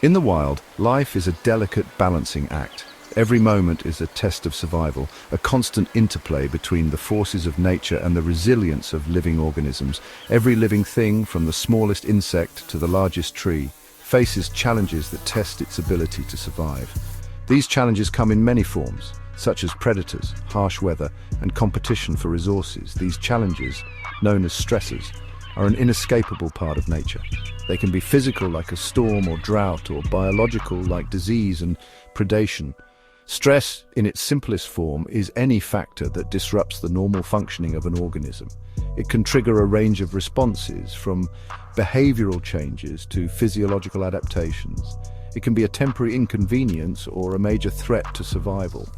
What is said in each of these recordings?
In the wild, life is a delicate balancing act. Every moment is a test of survival, a constant interplay between the forces of nature and the resilience of living organisms. Every living thing, from the smallest insect to the largest tree, faces challenges that test its ability to survive. These challenges come in many forms, such as predators, harsh weather, and competition for resources. These challenges, known as stressors, are an inescapable part of nature. They can be physical, like a storm or drought, or biological, like disease and predation. Stress, in its simplest form, is any factor that disrupts the normal functioning of an organism. It can trigger a range of responses, from behavioral changes to physiological adaptations. It can be a temporary inconvenience or a major threat to survival.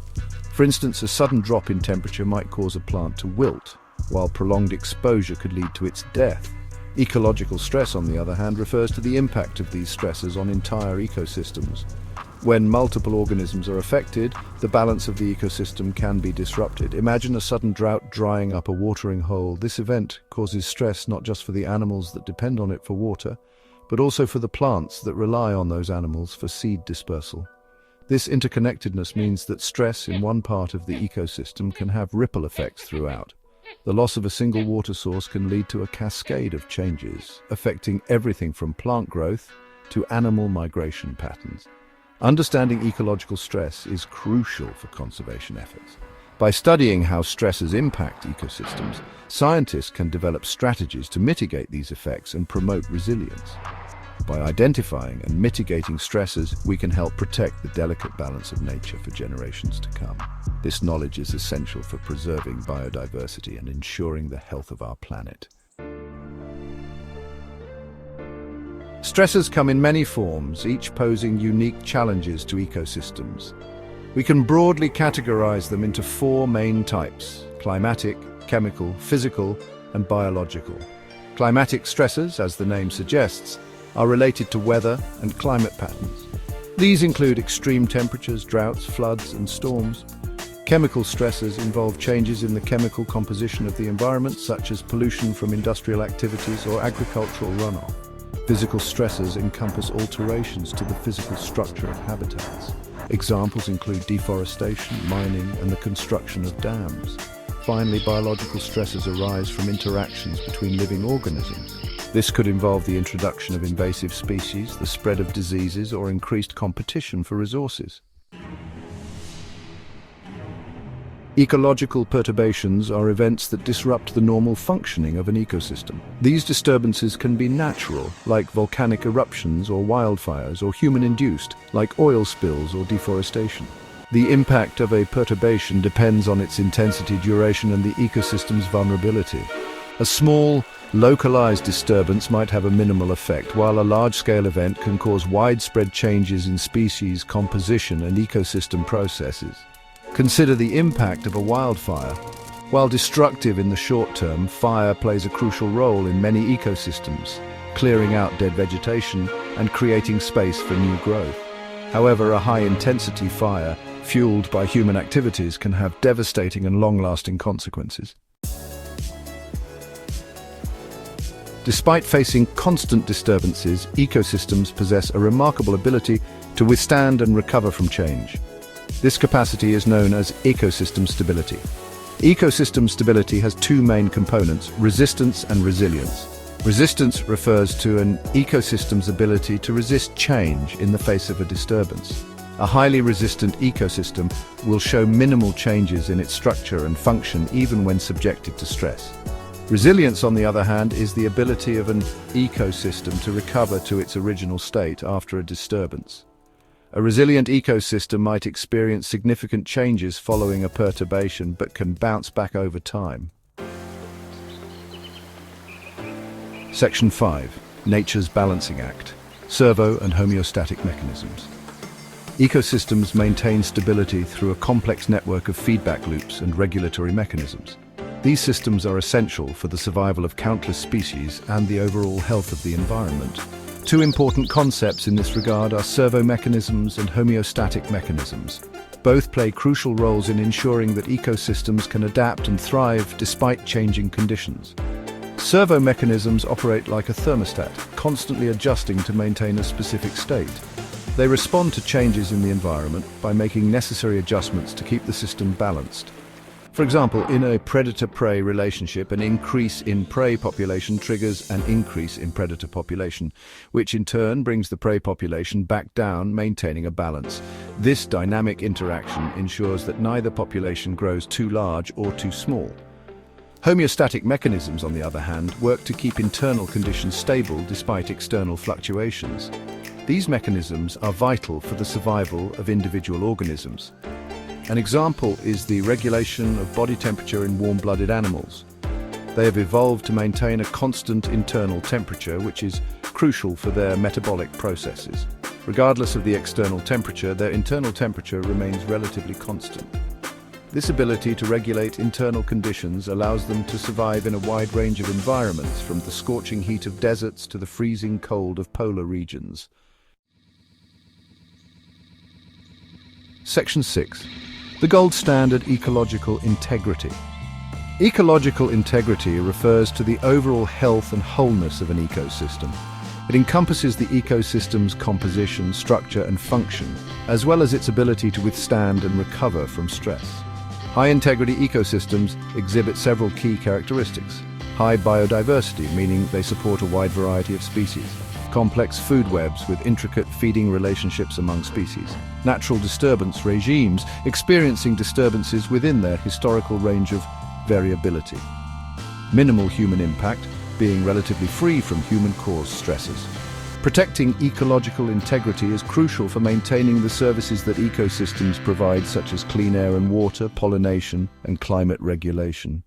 For instance, a sudden drop in temperature might cause a plant to wilt, while prolonged exposure could lead to its death. Ecological stress, on the other hand, refers to the impact of these stresses on entire ecosystems. When multiple organisms are affected, the balance of the ecosystem can be disrupted. Imagine a sudden drought drying up a watering hole. This event causes stress not just for the animals that depend on it for water, but also for the plants that rely on those animals for seed dispersal. This interconnectedness means that stress in one part of the ecosystem can have ripple effects throughout. The loss of a single water source can lead to a cascade of changes, affecting everything from plant growth to animal migration patterns. Understanding ecological stress is crucial for conservation efforts. By studying how stresses impact ecosystems, scientists can develop strategies to mitigate these effects and promote resilience. By identifying and mitigating stresses, we can help protect the delicate balance of nature for generations to come. This knowledge is essential for preserving biodiversity and ensuring the health of our planet. Stressors come in many forms, each posing unique challenges to ecosystems. We can broadly categorize them into four main types: climatic, chemical, physical, and biological. Climatic stressors, as the name suggests, are related to weather and climate patterns. These include extreme temperatures, droughts, floods, and storms. Chemical stressors involve changes in the chemical composition of the environment, such as pollution from industrial activities or agricultural runoff. Physical stressors encompass alterations to the physical structure of habitats. Examples include deforestation, mining, and the construction of dams. Finally, biological stresses arise from interactions between living organisms. This could involve the introduction of invasive species, the spread of diseases, or increased competition for resources. Ecological perturbations are events that disrupt the normal functioning of an ecosystem. These disturbances can be natural, like volcanic eruptions or wildfires, or human-induced, like oil spills or deforestation. The impact of a perturbation depends on its intensity, duration, and the ecosystem's vulnerability. A small, localized disturbance might have a minimal effect, while a large-scale event can cause widespread changes in species composition and ecosystem processes. Consider the impact of a wildfire. While destructive in the short term, fire plays a crucial role in many ecosystems, clearing out dead vegetation and creating space for new growth. However, a high-intensity fire, fueled by human activities, can have devastating and long-lasting consequences. Despite facing constant disturbances, ecosystems possess a remarkable ability to withstand and recover from change. This capacity is known as ecosystem stability. Ecosystem stability has two main components: resistance and resilience. Resistance refers to an ecosystem's ability to resist change in the face of a disturbance. A highly resistant ecosystem will show minimal changes in its structure and function even when subjected to stress. Resilience, on the other hand, is the ability of an ecosystem to recover to its original state after a disturbance. A resilient ecosystem might experience significant changes following a perturbation, but can bounce back over time. Section 5. Nature's Balancing Act. Servo and homeostatic mechanisms. Ecosystems maintain stability through a complex network of feedback loops and regulatory mechanisms. These systems are essential for the survival of countless species and the overall health of the environment. Two important concepts in this regard are servo mechanisms and homeostatic mechanisms. Both play crucial roles in ensuring that ecosystems can adapt and thrive despite changing conditions. Servo mechanisms operate like a thermostat, constantly adjusting to maintain a specific state. They respond to changes in the environment by making necessary adjustments to keep the system balanced. For example, in a predator-prey relationship, an increase in prey population triggers an increase in predator population, which in turn brings the prey population back down, maintaining a balance. This dynamic interaction ensures that neither population grows too large or too small. Homeostatic mechanisms, on the other hand, work to keep internal conditions stable despite external fluctuations. These mechanisms are vital for the survival of individual organisms. An example is the regulation of body temperature in warm-blooded animals. They have evolved to maintain a constant internal temperature, which is crucial for their metabolic processes. Regardless of the external temperature, their internal temperature remains relatively constant. This ability to regulate internal conditions allows them to survive in a wide range of environments, from the scorching heat of deserts to the freezing cold of polar regions. Section 6. The gold standard: ecological integrity. Ecological integrity refers to the overall health and wholeness of an ecosystem. It encompasses the ecosystem's composition, structure, and function, as well as its ability to withstand and recover from stress. High-integrity ecosystems exhibit several key characteristics. High biodiversity, meaning they support a wide variety of species. Complex food webs with intricate feeding relationships among species. Natural disturbance regimes, experiencing disturbances within their historical range of variability. Minimal human impact, being relatively free from human-caused stresses. Protecting ecological integrity is crucial for maintaining the services that ecosystems provide, such as clean air and water, pollination, and climate regulation.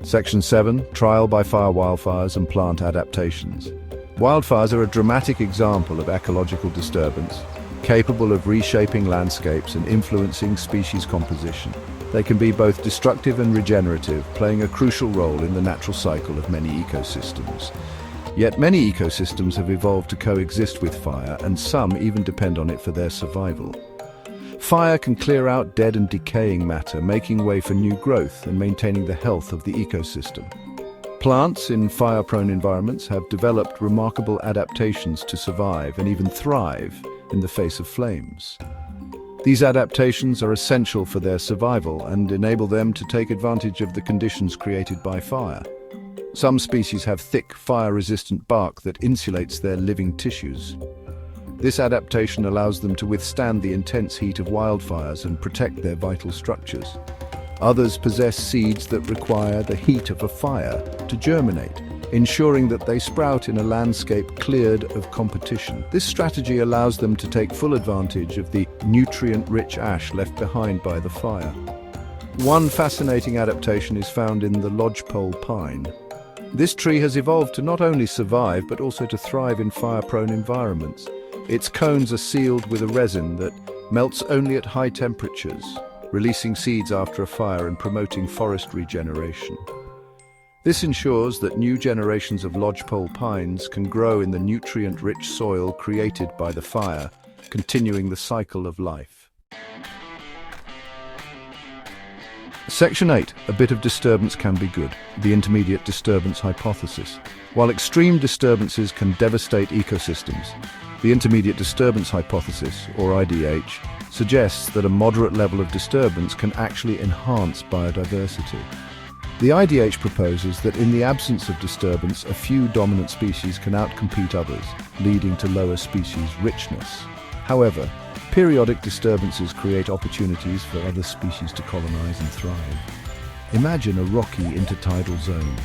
Section 7. Trial by fire wildfires and plant adaptations. Wildfires are a dramatic example of ecological disturbance, capable of reshaping landscapes and influencing species composition. They can be both destructive and regenerative, playing a crucial role in the natural cycle of many ecosystems. Yet many ecosystems have evolved to coexist with fire, and some even depend on it for their survival. Fire can clear out dead and decaying matter, making way for new growth and maintaining the health of the ecosystem. Plants in fire-prone environments have developed remarkable adaptations to survive and even thrive in the face of flames. These adaptations are essential for their survival and enable them to take advantage of the conditions created by fire. Some species have thick, fire-resistant bark that insulates their living tissues. This adaptation allows them to withstand the intense heat of wildfires and protect their vital structures. Others possess seeds that require the heat of a fire to germinate, ensuring that they sprout in a landscape cleared of competition. This strategy allows them to take full advantage of the nutrient-rich ash left behind by the fire. One fascinating adaptation is found in the lodgepole pine. This tree has evolved to not only survive but also to thrive in fire-prone environments. Its cones are sealed with a resin that melts only at high temperatures, releasing seeds after a fire and promoting forest regeneration. This ensures that new generations of lodgepole pines can grow in the nutrient-rich soil created by the fire, continuing the cycle of life. Section 8. A bit of disturbance can be good. The intermediate disturbance hypothesis. While extreme disturbances can devastate ecosystems, the intermediate disturbance hypothesis, or IDH, suggests that a moderate level of disturbance can actually enhance biodiversity. The IDH proposes that in the absence of disturbance, a few dominant species can outcompete others, leading to lower species richness. However, periodic disturbances create opportunities for other species to colonize and thrive. Imagine a rocky intertidal zone.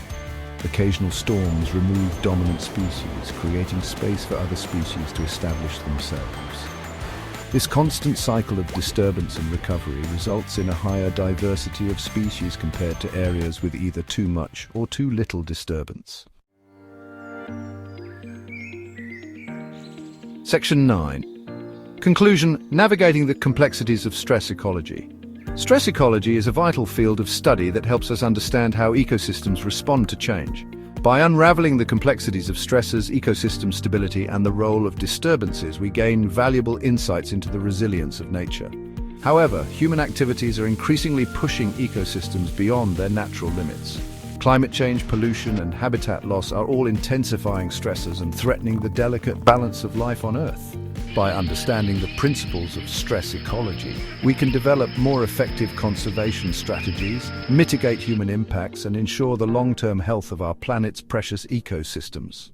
Occasional storms remove dominant species, creating space for other species to establish themselves. This constant cycle of disturbance and recovery results in a higher diversity of species compared to areas with either too much or too little disturbance. Section 9. Conclusion: navigating the complexities of stress ecology. Stress ecology is a vital field of study that helps us understand how ecosystems respond to change. By unraveling the complexities of stresses, ecosystem stability, and the role of disturbances, we gain valuable insights into the resilience of nature. However, human activities are increasingly pushing ecosystems beyond their natural limits. Climate change, pollution, and habitat loss are all intensifying stressors and threatening the delicate balance of life on Earth. By understanding the principles of stress ecology, we can develop more effective conservation strategies, mitigate human impacts, and ensure the long-term health of our planet's precious ecosystems.